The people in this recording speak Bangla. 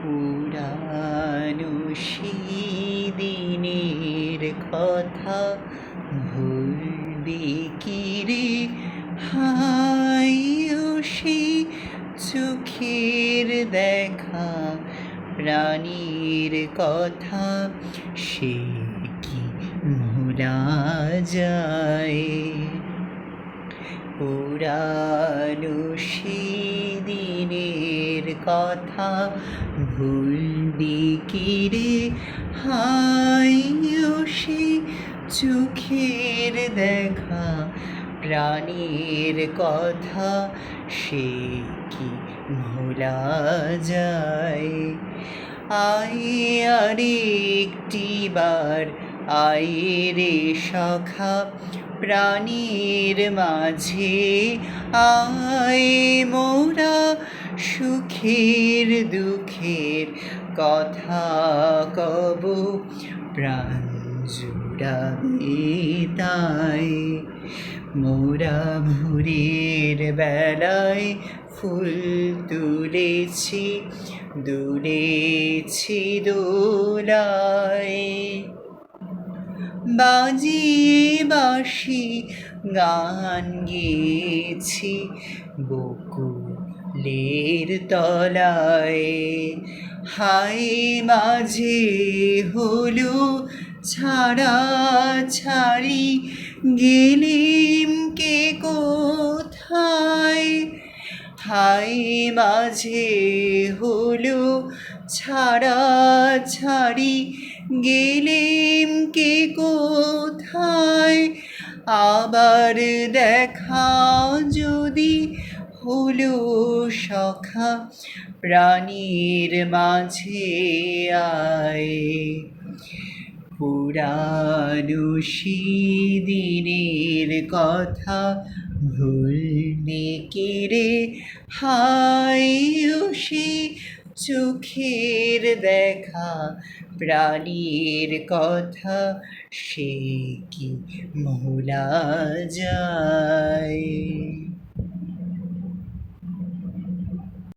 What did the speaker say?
পুরানো সেই দিনের কথা ভুলবে কি রে? হায় ও সেই চোখের দেখা, প্রাণীর কথা সে কি ভোলা যায়? পুরানো সেই দিনের কথা ভুলবি কি রে? হায় ও সেই চোখের দেখা, প্রাণীর কথা সে কি ভোলা যায়? আয় আরেকটি বার, আয় রে সখা, প্রাণীর মাঝে আয়। মোরা সুখের দুঃখের কথা কব, প্রাণ জুড়াবে তাই। মোরা ভোরের বেলায় ফুল তুলেছি, দুলেছি দোলায়। বাজিয়ে বাঁশি গান গেয়েছি বকুলের তলায়। হায় মাঝে হলো ছাড়া ছাড়ি, গেলিম কে কোথায়? হায় মাঝে হলো ছাড়া ছাড়ি, গেলেম কে কোথায়? আবার দেখা যদি হলো সখা, প্রাণীর মাঝে আয়। পুরানো সেই দিনের কথা ভুলবে কি রে? হায় ও সেই চোখের দেখা, প্রাণীর কথা সে কি ভোলা যায়?